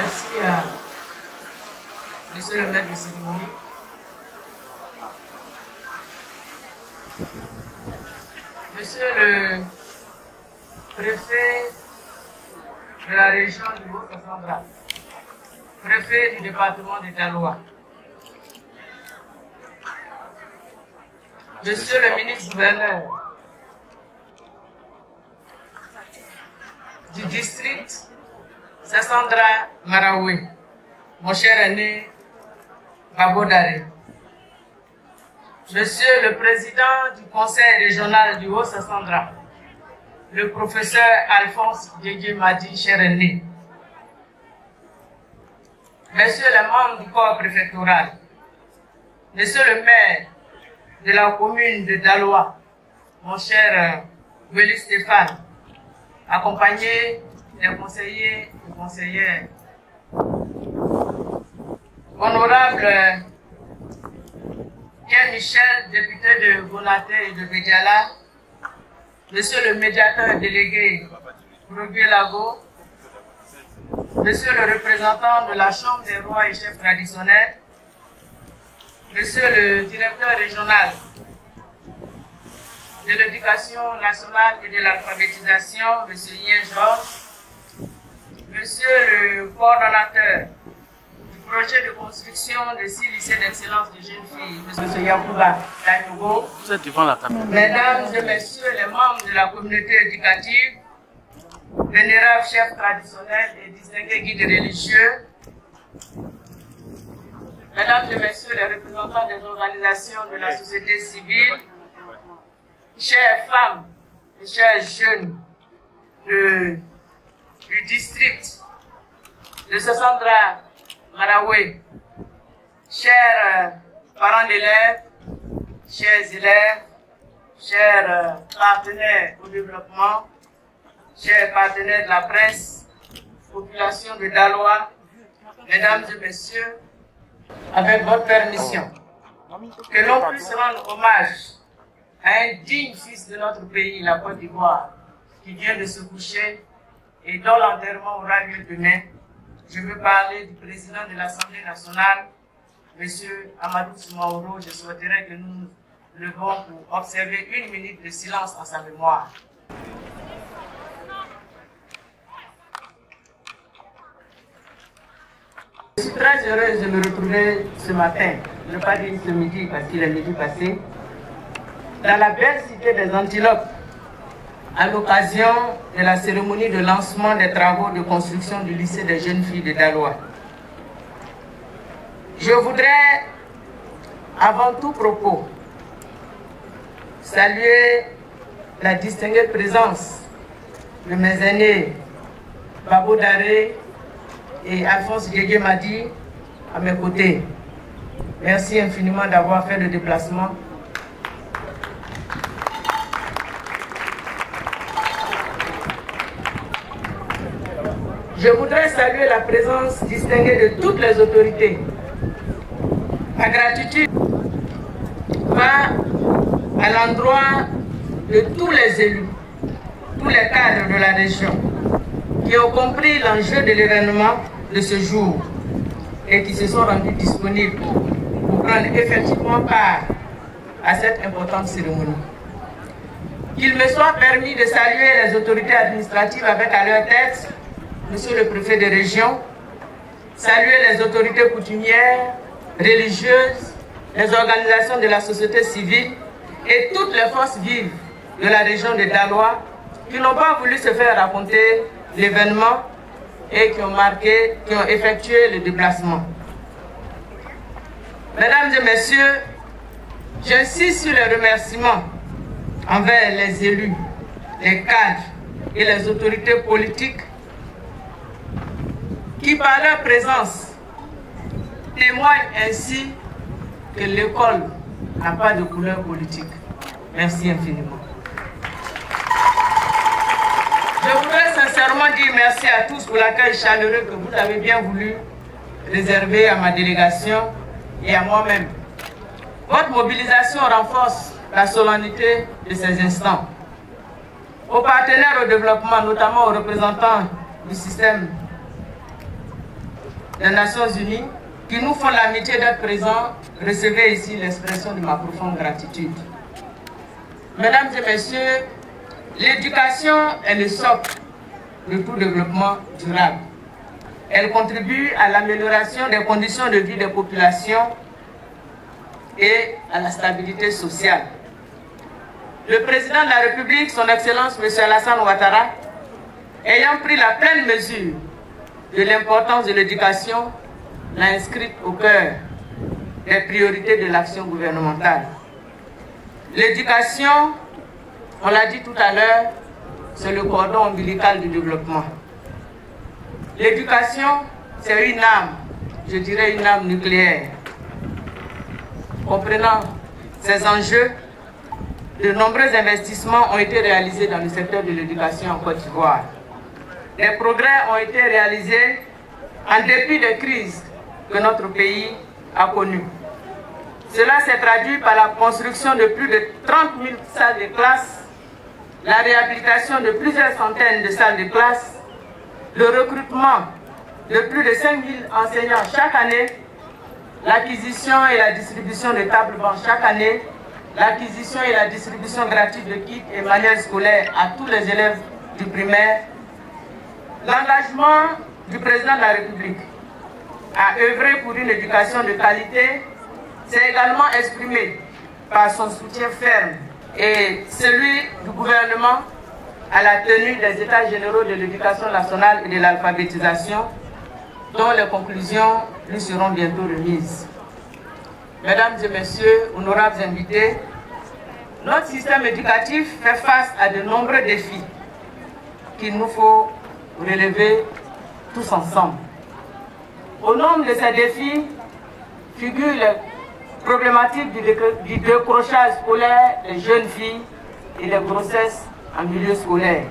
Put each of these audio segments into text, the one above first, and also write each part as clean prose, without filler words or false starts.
merci à Monsieur le maître de cérémonie. Monsieur le préfet de la région du Haut-Sassandra, préfet du département de Daloa, Monsieur le ministre-gouverneur du district Sassandra Marawi, mon cher aîné Babo Dare, Monsieur le président du conseil régional du Haut-Sassandra, le professeur Alphonse Diédié Madi, cher aîné, Messieurs les membres du corps préfectoral, Monsieur le maire de la commune de Daloa, mon cher Willy Stéphane, accompagné des conseillers et conseillères, honorable Pierre Michel, député de Gonaté et de Bédiala, Monsieur le médiateur délégué Rogué Lago, Monsieur le représentant de la Chambre des rois et chefs traditionnels, Monsieur le directeur régional de l'éducation nationale et de l'alphabétisation, Monsieur Yen Georges, Monsieur le coordonnateur du projet de construction de 6 lycées d'excellence de jeunes filles, Monsieur Yakouba Danogo, Mesdames et Messieurs les membres de la communauté éducative, vénérables chefs traditionnels et distingués guides religieux, Mesdames et Messieurs les représentants des organisations de la société civile, chères femmes et chers jeunes du district de Sassandra Marawi, chers parents d'élèves, chers élèves, chers partenaires au développement, chers partenaires de la presse, population de Daloa, Mesdames et Messieurs, avec votre permission, que l'on puisse rendre hommage à un digne fils de notre pays, la Côte d'Ivoire, qui vient de se coucher et dont l'enterrement aura lieu demain. Je veux parler du président de l'Assemblée nationale, M. Amadou Soumaoro. Je souhaiterais que nous nous levons pour observer 1 minute de silence en sa mémoire. Je suis très heureuse de me retrouver ce matin, je ne veux pas dire ce midi parce qu'il est midi passé, dans la belle cité des Antilopes, à l'occasion de la cérémonie de lancement des travaux de construction du lycée des jeunes filles de Daloa. Je voudrais, avant tout propos, saluer la distinguée présence de mes aînés Babo Dare et Alphonse Diédié Madi à mes côtés. Merci infiniment d'avoir fait le déplacement. Je voudrais saluer la présence distinguée de toutes les autorités. Ma gratitude va à l'endroit de tous les élus, tous les cadres de la région, qui ont compris l'enjeu de l'événement de ce jour et qui se sont rendus disponibles pour prendre effectivement part à cette importante cérémonie. Qu'il me soit permis de saluer les autorités administratives avec à leur tête Monsieur le préfet de région, saluer les autorités coutumières, religieuses, les organisations de la société civile et toutes les forces vives de la région de Daloa qui n'ont pas voulu se faire raconter l'événement et qui ont effectué le déplacement. Mesdames et messieurs, j'insiste sur les remerciements envers les élus, les cadres et les autorités politiques qui, par leur présence, témoignent ainsi que l'école n'a pas de couleur politique. Merci infiniment. Je voudrais sincèrement dire merci à tous pour l'accueil chaleureux que vous avez bien voulu réserver à ma délégation et à moi-même. Votre mobilisation renforce la solennité de ces instants. Aux partenaires au développement, notamment aux représentants du système des Nations Unies qui nous font l'amitié d'être présents, recevez ici l'expression de ma profonde gratitude. Mesdames et messieurs, l'éducation est le socle de tout développement durable. Elle contribue à l'amélioration des conditions de vie des populations et à la stabilité sociale. Le président de la République, son Excellence M. Alassane Ouattara, ayant pris la pleine mesure de l'importance de l'éducation, l'a inscrite au cœur des priorités de l'action gouvernementale. L'éducation, on l'a dit tout à l'heure, c'est le cordon ombilical du développement. L'éducation, c'est une âme, je dirais une âme nucléaire. Comprenant ces enjeux, de nombreux investissements ont été réalisés dans le secteur de l'éducation en Côte d'Ivoire. Des progrès ont été réalisés en dépit des crises que notre pays a connues. Cela s'est traduit par la construction de plus de 30 000 salles de classe, la réhabilitation de plusieurs centaines de salles de classe, le recrutement de plus de 5 000 enseignants chaque année, l'acquisition et la distribution de tables-bancs chaque année, l'acquisition et la distribution gratuite de kits et manuels scolaires à tous les élèves du primaire, l'engagement du président de la République à œuvrer pour une éducation de qualité s'est également exprimé par son soutien ferme et celui du gouvernement à la tenue des États généraux de l'éducation nationale et de l'alphabétisation, dont les conclusions lui seront bientôt remises. Mesdames et messieurs, honorables invités, notre système éducatif fait face à de nombreux défis qu'il nous faut relever tous ensemble. Au nombre de ces défis figurent les problématiques du décrochage scolaire des jeunes filles et des grossesses en milieu scolaire.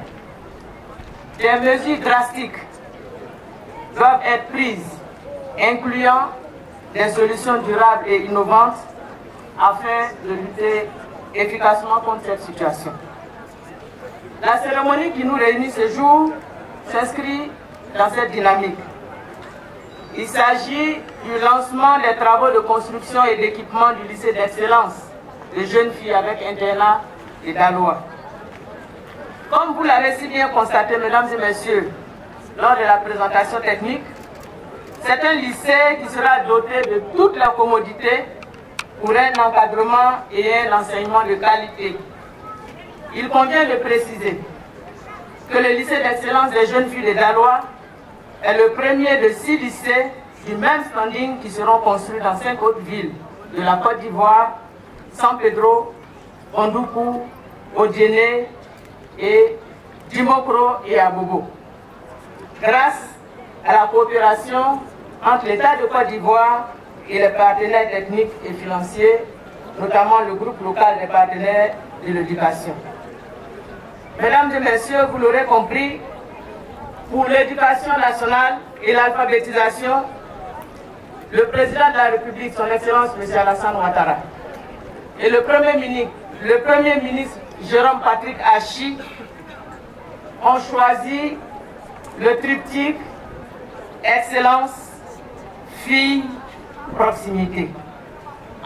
Des mesures drastiques doivent être prises, incluant des solutions durables et innovantes afin de lutter efficacement contre cette situation. La cérémonie qui nous réunit ce jour s'inscrit dans cette dynamique. Il s'agit du lancement des travaux de construction et d'équipement du lycée d'excellence de jeunes filles avec internat et Daloa. Comme vous l'avez si bien constaté, mesdames et messieurs, lors de la présentation technique, c'est un lycée qui sera doté de toutes les commodités pour un encadrement et un enseignement de qualité. Il convient de préciser que le lycée d'excellence des jeunes filles de Daloa est le premier de 6 lycées du même standing qui seront construits dans 5 autres villes de la Côte d'Ivoire, San Pedro, Ondoukou, Odiéné et Dimokro et Abobo. Grâce à la coopération entre l'État de Côte d'Ivoire et les partenaires techniques et financiers, notamment le groupe local des partenaires de l'éducation. Mesdames et messieurs, vous l'aurez compris, pour l'éducation nationale et l'alphabétisation, le président de la République, son Excellence M. Alassane Ouattara, et le Premier ministre Jérôme Patrick Achi ont choisi le triptyque excellence, fille, proximité.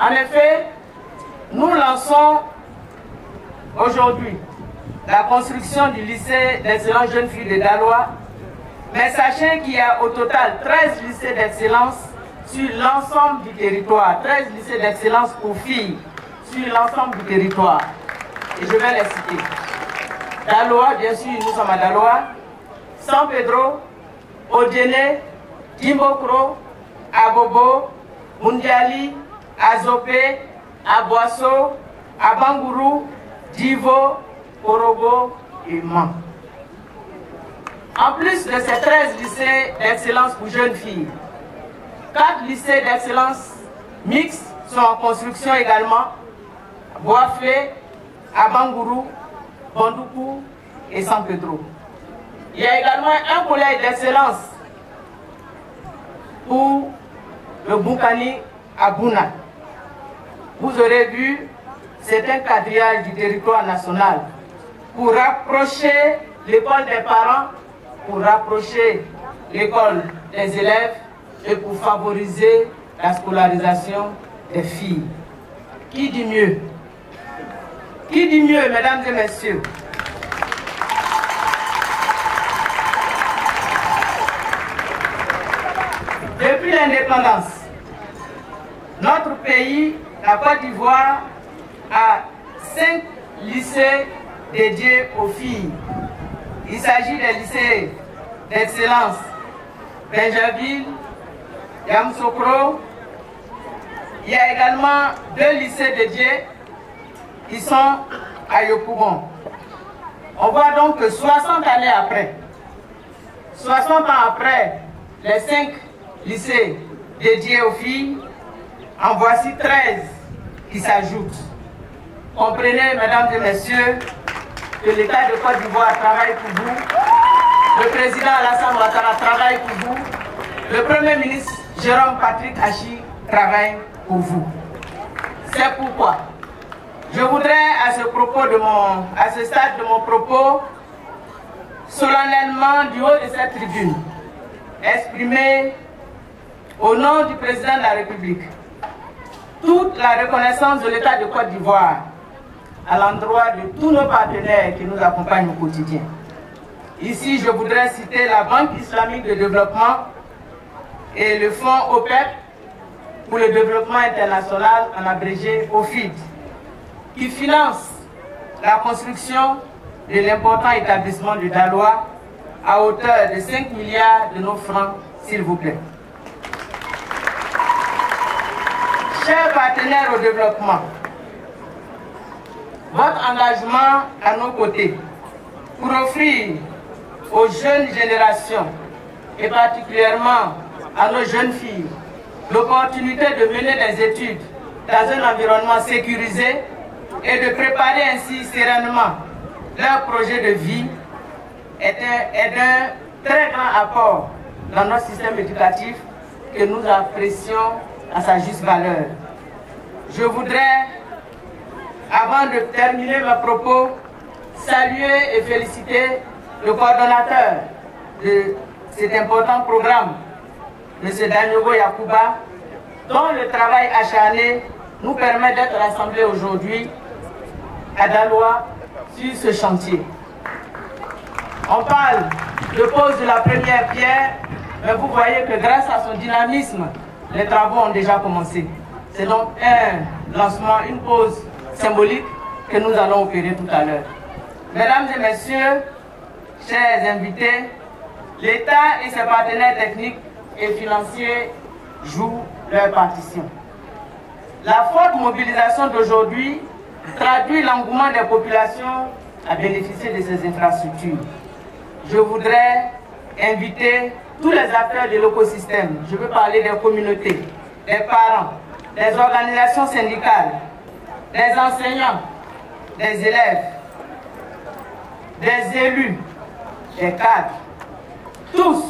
En effet, nous lançons aujourd'hui la construction du lycée d'excellence jeunes filles de Daloa, mais sachez qu'il y a au total 13 lycées d'excellence sur l'ensemble du territoire, 13 lycées d'excellence pour filles sur l'ensemble du territoire. Et je vais les citer. Daloa, bien sûr, nous sommes à Daloa, San Pedro, Odiéné, Dimokro, Abobo, Mundiali, Azopé, Aboasso, Abangourou, Divo, Korogo et Man. En plus de ces 13 lycées d'excellence pour jeunes filles, 4 lycées d'excellence mixtes sont en construction également, Boaflé, Abangourou, Bondoukou et San Pedro. Il y a également un collège d'excellence pour le Boukani à Bouna. Vous aurez vu, c'est un quadrillage du territoire national pour rapprocher l'école des parents, pour rapprocher l'école des élèves et pour favoriser la scolarisation des filles. Qui dit mieux? Qui dit mieux, mesdames et messieurs? Depuis l'indépendance, notre pays, la Côte d'Ivoire, a 5 lycées dédiés aux filles. Il s'agit des lycées d'excellence Benjaville, Yamoussoukro. Il y a également 2 lycées dédiés qui sont à Yopougon. On voit donc que 60 années après, 60 ans après les 5 lycées dédiés aux filles, en voici 13 qui s'ajoutent. Comprenez, mesdames et messieurs, que l'État de Côte d'Ivoire travaille pour vous, le président Alassane Ouattara travaille pour vous, le Premier ministre Jérôme Patrick Achi travaille pour vous. C'est pourquoi je voudrais à ce stade de mon propos, solennellement du haut de cette tribune, exprimer au nom du président de la République toute la reconnaissance de l'État de Côte d'Ivoire à l'endroit de tous nos partenaires qui nous accompagnent au quotidien. Ici, je voudrais citer la Banque islamique de développement et le Fonds OPEP pour le développement international, en abrégé OFID, qui finance la construction de l'important établissement de Daloa à hauteur de 5 milliards de nos francs, s'il vous plaît. Chers partenaires au développement, votre engagement à nos côtés pour offrir aux jeunes générations et particulièrement à nos jeunes filles l'opportunité de mener des études dans un environnement sécurisé et de préparer ainsi sereinement leur projet de vie est d'un très grand apport dans notre système éducatif que nous apprécions à sa juste valeur. Je voudrais, avant de terminer mes propos, saluer et féliciter le coordonnateur de cet important programme, M. Danyogo Yakuba, dont le travail acharné nous permet d'être rassemblés aujourd'hui à Daloa sur ce chantier. On parle de pose de la première pierre, mais vous voyez que grâce à son dynamisme, les travaux ont déjà commencé. C'est donc un lancement, une pause symbolique que nous allons opérer tout à l'heure. Mesdames et messieurs, chers invités, l'État et ses partenaires techniques et financiers jouent leur partition. La forte mobilisation d'aujourd'hui traduit l'engouement des populations à bénéficier de ces infrastructures. Je voudrais inviter tous les acteurs de l'écosystème, je veux parler des communautés, des parents, des organisations syndicales, des enseignants, des élèves, des élus, des cadres, tous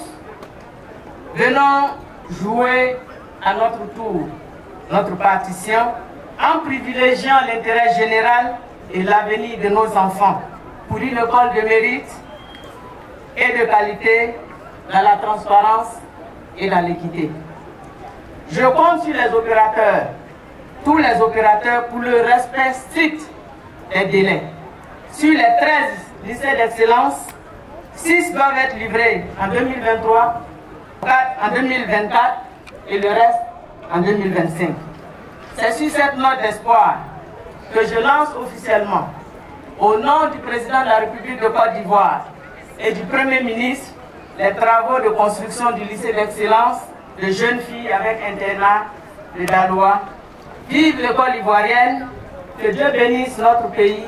venons jouer à notre tour notre partition en privilégiant l'intérêt général et l'avenir de nos enfants pour une école de mérite et de qualité dans la transparence et dans l'équité. Je compte sur les opérateurs, tous les opérateurs, pour le respect strict des délais. Sur les 13 lycées d'excellence, 6 doivent être livrés en 2023, 4 en 2024 et le reste en 2025. C'est sur cette note d'espoir que je lance officiellement, au nom du président de la République de Côte d'Ivoire et du Premier ministre, les travaux de construction du lycée d'excellence de jeunes filles avec internat de Daloa. Vive l'école ivoirienne, que Dieu bénisse notre pays